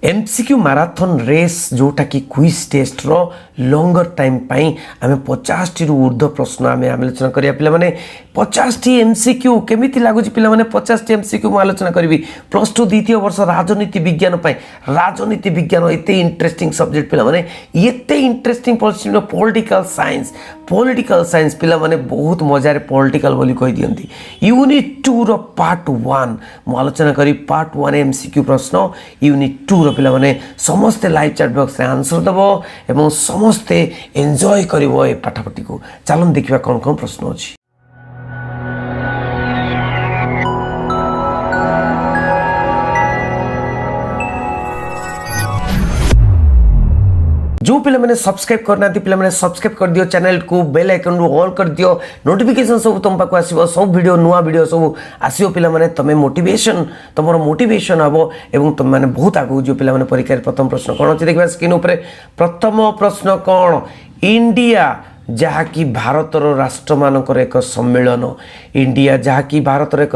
MCQ marathon race जोटा कि quiz test रो longer time पाई आमे 50 टी ऊर्ध्व प्रश्न आमे आलोचना करिया पिला माने 50 टी एमसीक्यू केमिति लागुची पिला माने 50 टी एमसीक्यू मु आलोचना करबी प्लस 2 द्वितीय वर्ष राजनीति विज्ञान पाई राजनीति विज्ञान एते इंटरेस्टिंग सब्जेक्ट पिला माने एते इंटरेस्टिंग पॉलिटिकल साइंस पिला माने बहुत मजा रे पॉलिटिकल बोली कहि दियंती यूनिट 2 रो पार्ट 1 मु आलोचना करी पार्ट 1 एमसीक्यू प्रश्न यूनिट 2 रो पिला माने समस्त लाइव चैट बॉक्स रे आंसर दबो एवं समस्ते एंजॉय करिवो ए पाठपटी को चलन देखिबा कोन कोन प्रश्न अछि। जो पिला मैंने सब्सक्राइब करना पिला मैंने सब्सक्राइब कर दियो चैनल को बेल आइकन रो ऑल कर दियो नोटिफिकेशन सब तुम पाक आसीबो सब वीडियो नुआ वीडियो सब आसीओ पिला मैंने तमे मोटिवेशन तमरो मोटिवेशन हबो एवं तुम माने बहुत आगु जो पिला मैंने परीक्षा प्रथम प्रश्न कोन अछि देखबा स्क्रीन ऊपर प्रथम प्रश्न कोन इंडिया जहाँकि भारतर राष्ट्र मानकर एक सम्मेलन इंडिया जहाँकि भारतर एक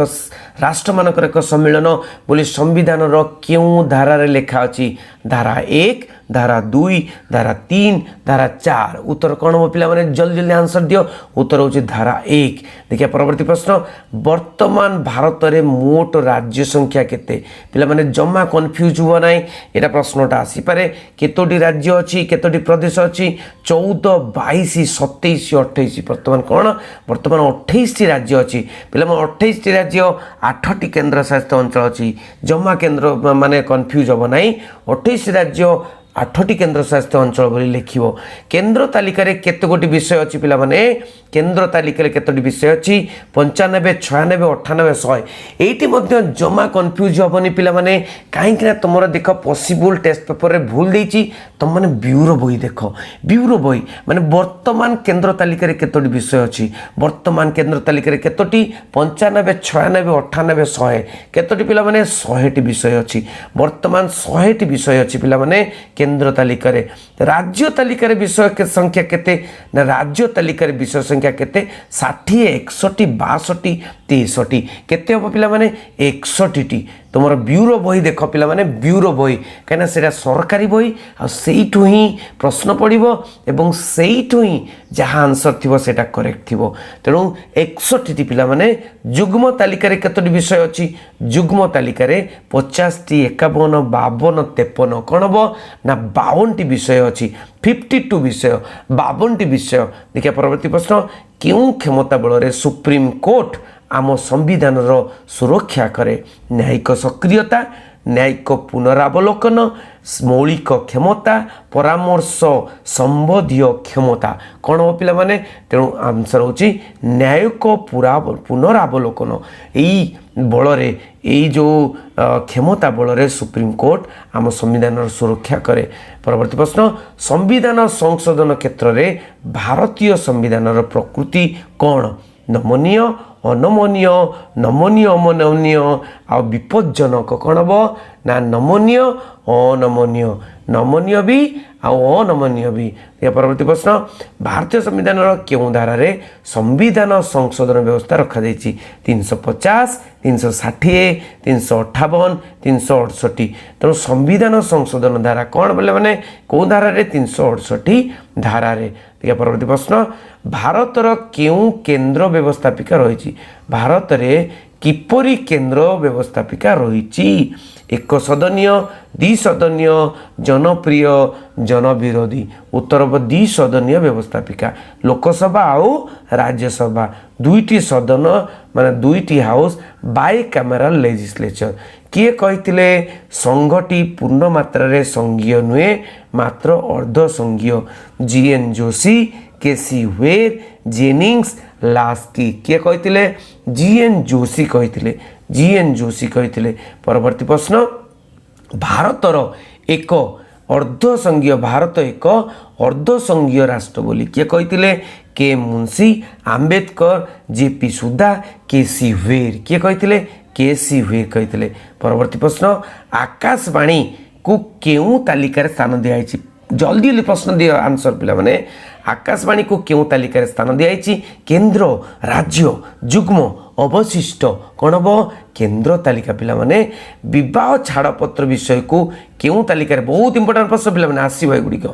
राष्ट्र मानकर एक सम्मेलन बोली संविधान रो क्यों धारा रे लिखा अछि धारा 1 धारा 2 धारा 3 धारा 4 उत्तर कौन हो पिला माने जल्दी जल्दी आंसर दियो उत्तर होची धारा 1। देखिए परवर्ती प्रश्न वर्तमान भारत रे मोट राज्य संख्या केते पिला माने जम्मा कंफ्यूज हुआ नाही एटा प्रश्नटा आसी पारे केतोटी राज्य अछि केतोटी प्रदेश अछि 14 22 27 28 वर्तमान कौन वर्तमान 28 टी राज्य अछि पिला माने 28 टी राज्य 8 टी केंद्र शासित अंचल अछि जम्मा केंद्र माने कंफ्यूज हो नाही 28 राज्य 8 टी केंद्र शासित अंचल बोली लिखिबो केंद्र तालिका रे केते गोटी विषय अछि पिला माने केंद्र तालिका रे केतोटी विषय अछि 95 96 98 100 एटी मध्ये जमा कंफ्यूज होबनी पिला माने काहे कि तमरो देखो पॉसिबल टेस्ट पेपर रे भूल देछि तुम माने ब्यूरो बही देखो ब्यूरो बही माने वर्तमान केंद्र तालिका रे केतोटी विषय अछि वर्तमान केंद्र तालिका रे केतोटी 95 96 98 100 केतोटी पिला माने 100 टी विषय अछि वर्तमान 100 टी विषय अछि पिला माने केंद्र तालिका रे राज्य तालिका रे विषय के संख्या केते ना राज्य तालिका रे विषय संख्या केते 60 61 62 63 केते हो पिला माने 61 टी तुमर ब्यूरो बही देख पिला माने ब्यूरो बही कहना सेटा सरकारी बही आ सेइठु ही प्रश्न पड़िबो एवं सेइठु ही जहां आंसर थिबो सेटा करेक्ट थिबो तेनु 61 टी पिला माने जुग्म तालिका रे केतोटी विषय अछि जुग्म तालिका रे 50 टी 51 52 53 कोन हबो ना 52 टी विषय अछि 52 विषय 52 टी विषय देखिए परवर्ती प्रश्न क्यों क्षमता बल रे सुप्रीम कोर्ट आम संविधान रो सुरक्षा करे न्यायिक सक्रियता न्यायिक पुनरावलोकन मौलिक क्षमता परामर्श संबंधी क्षमता कौन हो पिला माने तेणु आंसर होची न्यायिक पुनरावलोकन यही बल रे यही जो क्षमता बल रे सुप्रीम कोर्ट आम संविधान सुरक्षा करे। परवर्ती प्रश्न संविधान संशोधन क्षेत्र में भारतीय संविधान प्रकृति कौन नमनीय अनमनीय नमनीय अमननीय आ विपज्जनक कौन हम ना नमनीय अनमनीय नमनीय भी अनमनीय भी। परवर्ती प्रश्न भारतीय संविधान क्यों धारा रे संविधान संशोधन व्यवस्था रखा जाइछि 350 360 358 368 तेणु संविधान संशोधन धारा कौन बोले माने कौ धारा रे 368 धारा रे। परवर्ती प्रश्न भारतर क्यों केंद्र व्यवस्थापिका रही भारत रे किपरि केंद्र व्यवस्थापिका रही एक सदनीय द्विसदनीय जनप्रिय जनविरोधी उत्तर द्वि सदनीय व्यवस्थापिका लोकसभा आउ राज्यसभा दुईटी सदन माने दुईटी हाउस बाय कैमरल लेजिस्लेचर किए कहिथिले संघटी पूर्ण मात्रा रे संघीय नुहे मात्र अर्ध संघीय G N Joshi K C Wheare Jennings Laski किए कहिथिले जीएन जोशी कहिथिले जीएन जोशी कहिथिले। परवर्ती प्रश्न भारतर एक अर्ध संघीय भारत एक अर्ध संघीय राष्ट्र बोली किए कहिथिले K Munshi Ambedkar J P Suda K C Wheare किए कहिथिले केसी वेर कहिथिले। परवर्ती प्रश्न आकाशवाणी को केउ तालिका रे स्थान दिया जल्दी जल्दी प्रश्न दियो आंसर पिला माने आकाशवाणी को क्यों तालिकार स्थान दिखाई केन्द्र राज्य जुग्म अवशिष्ट कौन हम केन्द्र तालिका पिला माने विवाह छाड़पत्र विषय को क्यों तालिका बहुत इंपोर्टां प्रश्न पिला आसो एगुड़िक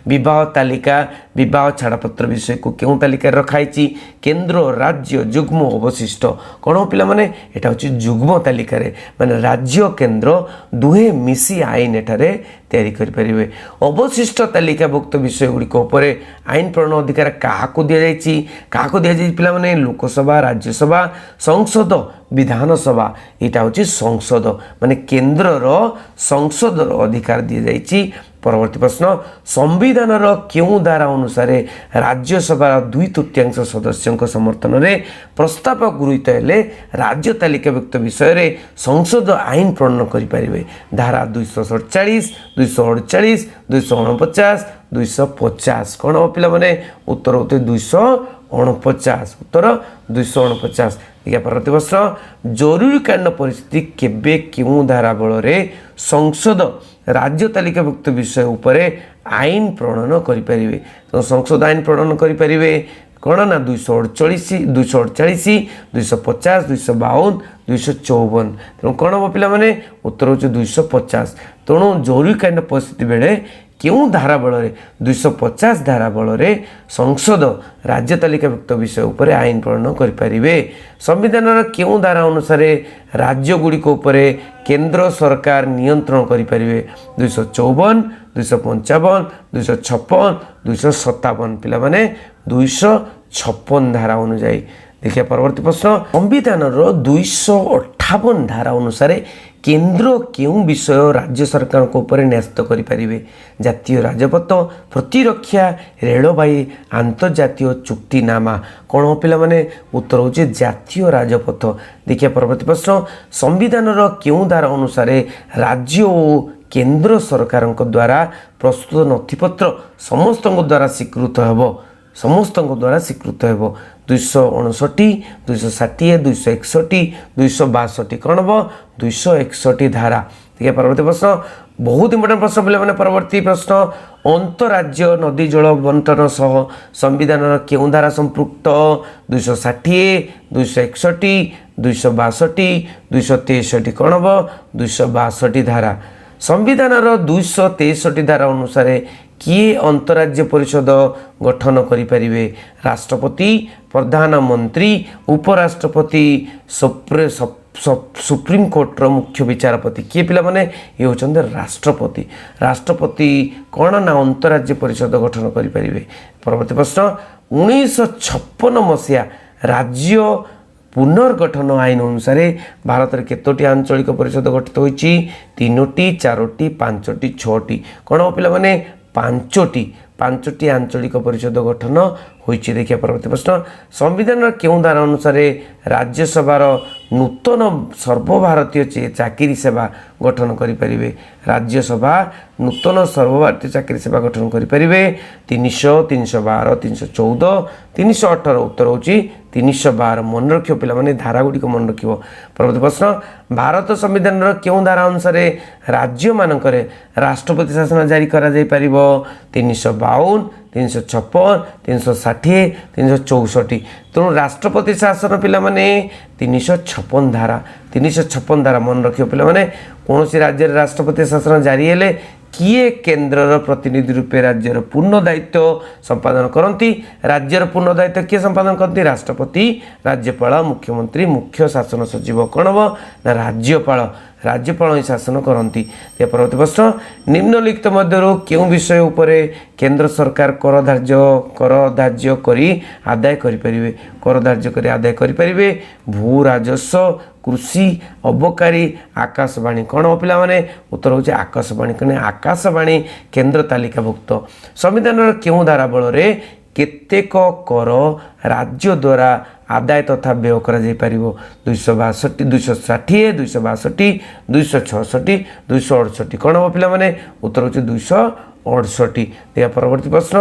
विवाह तालिका विवाह छाड़पत्र विषय को क्यों तालिका रखाई केन्द्र राज्य जुग्म अवशिष्ट कौन हो पिला माने एटा होची जुग्म तालिका माने राज्य केन्द्र दुहे मिसी आईन एठारे तैयारी करि परिबे अवशिष्ट तालिकाभुक्त विषय गुड़िक आईन प्रणयन अधिकार क्या दिया पिला माने लोकसभा राज्यसभा संसद विधानसभा यहाँ हूँ संसद माने केन्द्र संसद अधिकार दि जाइए परवर्ती प्रश्न संविधान क्यों धारा अनुसार राज्यसभा 2/3 सदस्यों समर्थन में प्रस्ताव गृहीत हेले राज्य तालिकाभुक्त विषय रे संसद आईन प्रणयन करें धारा 247 248 249 250 कौन हम पिला माने उत्तर होते 249 उत्तर 249 या परवर्ती प्रश्न जरूरीकालीन परिस्थिति केबे क्यों धारा बल संसद राज्य तालिकाभुक्त विषय उपरे आईन प्रणयन करें तो संसद आईन प्रणयन करें कौन ना 248 248 250 252 254 तेणु कौन हम पिला माने उत्तर होचे 250 तेणु जरूरीकालीन परिस्थिति बेले क्यों धारा बल 250 धारा बल संसद राज्य तालिकाभुक्त विषय उपर आईन प्रणयन करें संविधान क्यों धारा अनुसार राज्य गुड़िक केंद्र सरकार नियंत्रण करें 254 255 256 257 पिला माने 256 धारा अनुଯାयी देखिए परवर्ती प्रश्न संविधान 258 धारा अनुसार केंद्र क्यों विषय राज्य सरकार को ऊपर न्यस्त करें जातीय राजपथ प्रतिरक्षा रेलवाई अंतर्जातीय चुक्तिनामा कौन हो पिला माने उत्तर होचे जातीय राजपथ देखिए परवर्ती प्रश्न संविधान क्यों धारा अनुसार राज्य और केंद्र सरकार द्वारा प्रस्तुत नथिपत्र समस्त द्वारा स्वीकृत हेबो समस्त द्वारा स्वीकृत हेबो 259 260 261 262 कौन हम 261 धारा ठीक है परवर्ती प्रश्न बहुत इंपोर्टेंट प्रश्न बोले मैंने परवर्ती प्रश्न अंतरराज्य नदी जल बंटन सह संविधान क्यों धारा संपृक्त 260 261 262 263 कौन हम 262 धारा संविधान 263 धारा अनुसार किए अंतरराज्य परिषद गठन करें राष्ट्रपति प्रधानमंत्री उपराष्ट्रपति सुप्रीम कोर्टर मुख्य विचारपति किए पिला माने ये होचंदे राष्ट्रपति राष्ट्रपति कौन ना अंतरराज्य परिषद गठन करें परवर्ती प्रश्न 1956 मसीहा राज्य पुनर्गठन आईन अनुसार भारत में केतोटी आंचलिक परिषद गठित होती 3टी 4टी 5टी 6टी कौन हम पिला माने 5टी आंचलिक परिषद गठन होती देखिए परवर्ती प्रश्न संविधान क्यों धारा अनुसार राज्यसभार नूतन सर्वभारतीय चाकरी सेवा गठन करें राज्यसभा नूतन सर्वभारतीय चाकरी सेवा गठन करें 300 312 314 318 उत्तर होची 312 मन रख पिला माने धारा गुड़िक मन रख परवर्ती प्रश्न भारत संविधान क्यों धारा अनुसार राज्य मानक राष्ट्रपति शासन जारी करा जाई परिबो 352 356 360 364 तेणु राष्ट्रपति शासन पिला माने 356 धारा मन रख पिला माने कौन सी राज्य राष्ट्रपति शासन जारी हेले किए केन्द्र प्रतिनिधि रूपे राज्यर पूर्ण दायित्व संपादन करती राज्यर पूर्ण दायित्व किए संपादन करती राष्ट्रपति राज्यपाल मुख्यमंत्री मुख्य शासन सचिव कौन हम ना राज्यपाल ही शासन करती परवर्ती प्रश्न निम्नलिखित मध्य क्यों विषय उपर केंद्र सरकार कर धार्य करी आदाय करें भू राजस्व कृषि अबकारी आकाशवाणी कौन हो पिला माने उत्तर होचे आकाशवाणी कने आकाशवाणी केंद्र तालिकाभुक्त संविधान क्यों धारा बल केतेक कर राज्य द्वारा आदाय तथा व्यय करा जाई परिबो 262 260 262 266 268 कौन हम पिला माने उत्तर होचे 268 या परवर्ती प्रश्न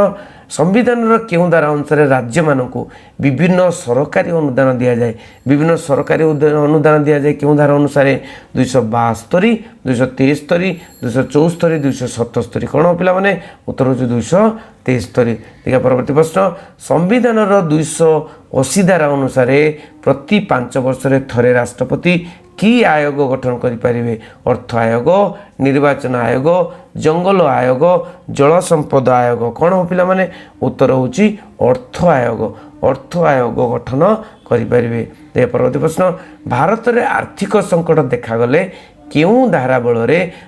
संविधान केउं धारा अनुसार राज्य मानक विभिन्न सरकारी अनुदान दि जाए विभिन्न सरकारी अनुदान दि जाए केउं धारा अनुसार 272 273 274 277 कौन पिला माने उत्तर होची 273 देखा परवर्ती प्रश्न संविधान 280 धारा अनुसार प्रति 5 वर्ष थरे राष्ट्रपति की आयोग गठन करें अर्थ आयोग निर्वाचन आयोग जंगल आयोग जल संपद आयोग कौन हो पिला माने उत्तर होची अर्थ आयोग गठन करें। परवर्ती प्रश्न भारत में आर्थिक संकट देखागले केउं धारा बल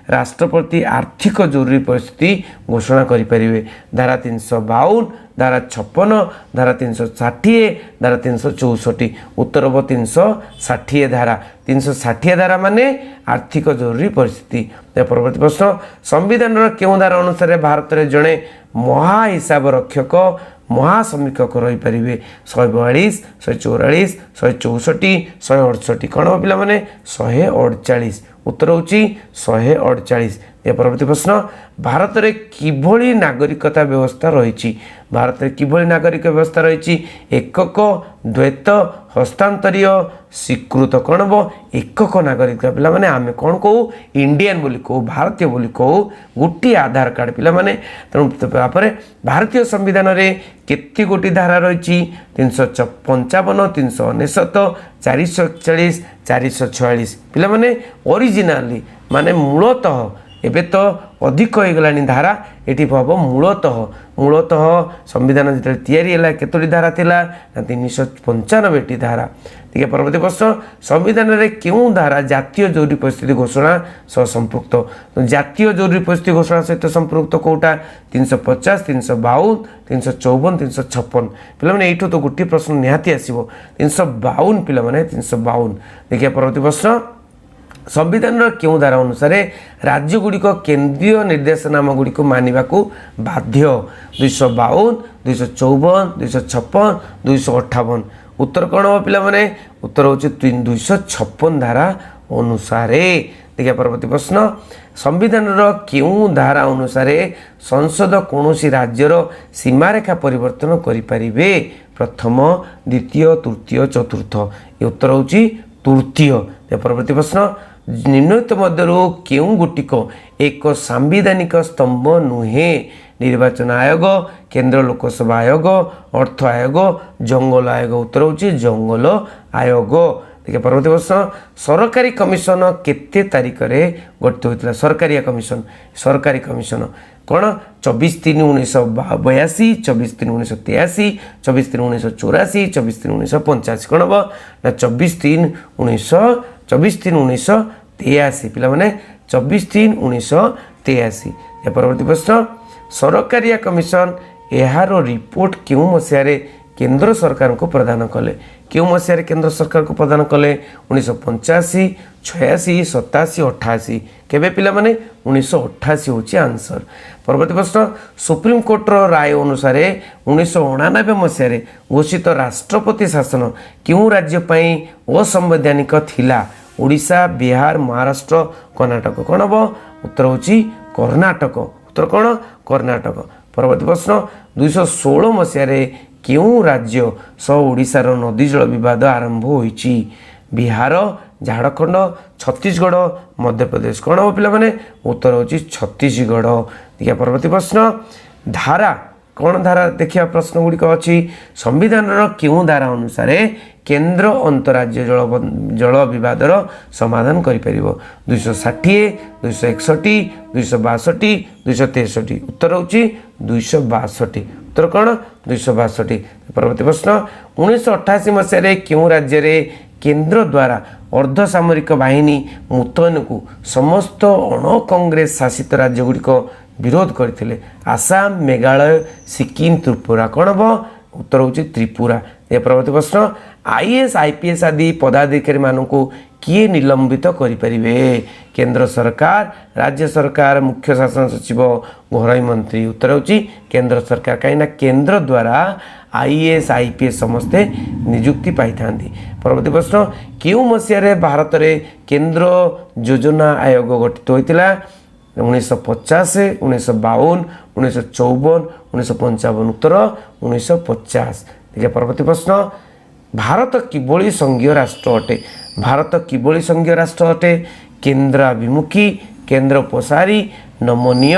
राष्ट्रपति आर्थिक जरूरी परिस्थिति घोषणा करें धारा 352 धारा 56 धारा 360 धारा 364 उत्तर हम 360 धारा माने आर्थिक जरूरी परिस्थिति। परवर्ती प्रश्न संविधान केउं धारा अनुसार भारत में जड़े महाहिसाब रक्षक महासमीक्षक रही पारे 142 144 164 168 कौन हो पिला माने 148 उत्तर होची 148। परवर्ती प्रश्न भारत में किभली नागरिकता व्यवस्था रही भारत में किभली नागरिक व्यवस्था रही एकक द्वैत हस्तांतरीय स्वीकृत कौन हम एकक नागरिकता पिला माने आमे कौन कहू इंडियन बोली कहू भारतीय बोली कहू गोटे आधार कार्ड पिला माने तेणु भारतीय संविधान रे केते गोटी धारा रही 355 399 441 446 पिला माने ओरिजिनाली माने मूलतः एबे तो अधिक हो गलानी धारा एटी हम मूलतः संविधान जो तैयारी है केतोटी धारा थिला 395 धारा। ठीक है परवर्ती प्रश्न संविधान रे क्यों धारा जातीय जरूरी परिस्थिति घोषणा सह संपृक्त तो जातीय जरूरी परिस्थिति घोषणा सहित संपृक्त कोटा 350 352 354 356 पे यू तो गोटे प्रश्न निहाती आसो 352 पे 352। देखिए परवर्ती प्रश्न संविधान क्यों धारा अनुसार राज्य गुड़िक केंद्रीय निर्देशनामा गुड़िक मानवा बाध्य 252 254 256 258 उत्तर कौन हम पिला माने उत्तर हूँ 256 धारा अनुसार। देखिए परवर्ती प्रश्न संविधान क्यों धारा अनुसार संसद कौन राज्यर सीमारेखा परिवर्तन करें प्रथम द्वितीय तृतीय चतुर्थ ये उत्तर हूँ तृतीय। परवर्ती प्रश्न निम्नलिखित मध्यरु केउं गुटिक एक सांविधानिक स्तंभ नुहे निर्वाचन आयोग केंद्र लोकसभा आयोग अर्थ आयोग जंगल आयोग उत्तर होची जंगल आयोग। देखिए परवर्ती प्रश्न सरकारी कमिशन केते तारिख रे गठित होइतिला सरकारी कमिशन कौन 24/3/1982 24/3/1983 24/3/1984 24/3/1985 कौन हम ना 24/3/1983 पिला माने 24/3/1983। परवर्ती प्रश्न सरकारिया कमिशन यार रिपोर्ट क्यों मसीह केंद्र सरकार को प्रदान कले क्यों मसीह केंद्र सरकार को प्रदान कले 1985 86 87 88 केबे पिला माने 1988 होची आंसर। परवर्ती प्रश्न सुप्रीम कोर्ट राय अनुसार 1999 मसीह घोषित राष्ट्रपति शासन क्यों राज्य पई असंवैधानिक थिला ओडिशा बिहार महाराष्ट्र कर्णाटक कौन हम उत्तर होची कर्णाटक उत्तर कौन कर्णाटक। परवर्ती प्रश्न 216 मसीह क्यों राज्य सह ओडिशार नदी जल विवाद आरंभ होईची बिहार झारखंड छत्तीसगढ़ मध्य प्रदेश कौन हम पिला माने उत्तर होची छत्तीसगढ़। देखिए परवर्ती प्रश्न धारा कौन धारा देखिए प्रश्न गुड़िक अच्छी संविधान क्यों धारा अनुसार केंद्र अंतराज्य जल विवादर समाधान करें 260 261 262 263 उत्तर होची 262 उत्तर कौन 262। परवर्ती प्रश्न 1988 मसीह क्यों राज्य रे केंद्र द्वारा अर्धसामरिक बाहिनी मुतयन को समस्त अण कांग्रेस शासित राज्य गुड़िक विरोध करते आसाम मेघालय सिक्किम त्रिपुरा कौन हम उत्तर होची त्रिपुरा। यह परवर्ती प्रश्न आईएएस आईपीएस आदि पदाधिकारी मानक किए निलंबित करें केंद्र सरकार राज्य सरकार मुख्य शासन सचिव घरोई मंत्री उत्तर होची केंद्र सरकार कहीं केंद्र द्वारा आईएएस आईपीएस समस्ते नियुक्ति पाई था। परवर्ती प्रश्न क्यों मसीह भारत में केंद्र योजना आयोग गठित होता 1950 1952 1954 1955 उत्तर 1950। देखिए परवर्ती प्रश्न भारत किभଳି संघीय राष्ट्र अटे भारत किभଳି संघीय राष्ट्र अटे केन्द्राभिमुखी केन्द्र उपसारी नमनीय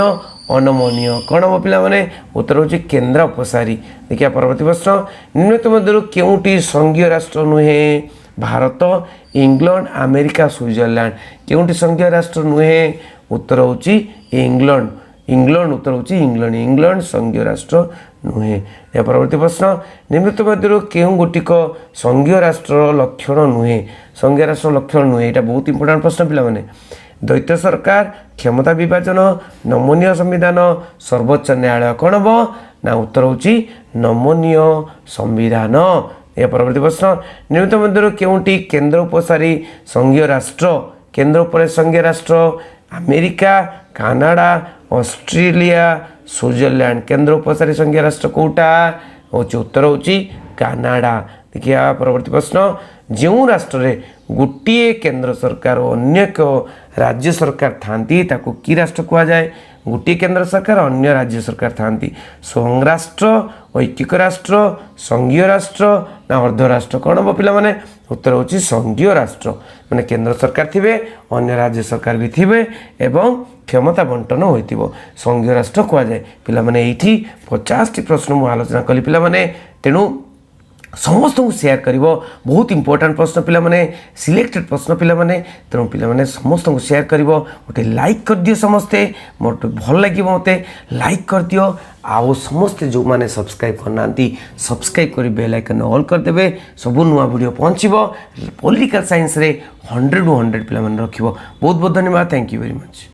अनमनीय कौन हम पिला माने उत्तर होची केन्द्र उपसारी। देखिए परवर्ती प्रश्न निम्नलिखित मध्यरु केउटी संघीय राष्ट्र नुहे भारत इंग्लैंड अमेरिका स्विट्जरलैंड केउटी संघीय राष्ट्र नुहे उत्तर होची इंग्लैंड इंग्लैंड उत्तर होची इंग्लैंड इंग्लैंड संघीय राष्ट्र नुहे। या परवर्ती प्रश्न निम्नलिखित मध्यरु केउ गोटिक संघीय राष्ट्र लक्षण नुहे संघीय राष्ट्र लक्षण नुहे एटा बहुत इंपोर्टेंट प्रश्न पिला माने द्वैत सरकार क्षमता विभाजन नमनीय संविधान सर्वोच्च न्यायालय कौन हम ना उत्तर होची नमनीय संविधान। या परवर्ती प्रश्न निम्नलिखित मध्यरु केउटी केन्द्र उपसारी संघीय राष्ट्र केन्द्र उपर संघीय राष्ट्र अमेरिका कनाडा ऑस्ट्रेलिया स्विट्जरलैंड केन्द्र उपसारी संघीय राष्ट्र कोटा होची उत्तर होची कनाडा। देखिए परवर्ती प्रश्न जो राष्ट्र रे गोटे केन्द्र सरकार और अन्य एक राज्य सरकार थांती ताको की राष्ट्र कहा जाए गोटे केन्द्र सरकार अन्य राज्य सरकार थांती संघ राष्ट्र ऐकिक राष्ट्र संघीय राष्ट्र ना अर्ध राष्ट्र कौन हम पिला माने उत्तर होची संघीय राष्ट्र माने केन्द्र सरकार थिबे अन्य राज्य सरकार भी थिबे एवं क्षमता बंटन होइतिबो संघीय राष्ट्र कहा जाए पिला माने एठी 50 टी प्रश्न मु आलोचना कली पिला माने तेनु समस्त को शेयर करिवो बहुत इंपोर्टेंट प्रश्न पिला माने सिलेक्टेड प्रश्न पिला माने तेणु पिला माने समस्त को शेयर करिवो गोटे लाइक कर दियो समस्ते मोटे भल लागि मते लाइक कर दियो आओ समस्ते जो माने सब्सक्राइब करनांती सब्सक्राइब करी बेल आइकन ऑल कर देबे सब नुआ वीडियो पहुंचीबो पॉलिटिकल साइंस रे 100 टू 100 पिला माने रखिबो बहुत बहुत धन्यवाद थैंक यू वेरी मच।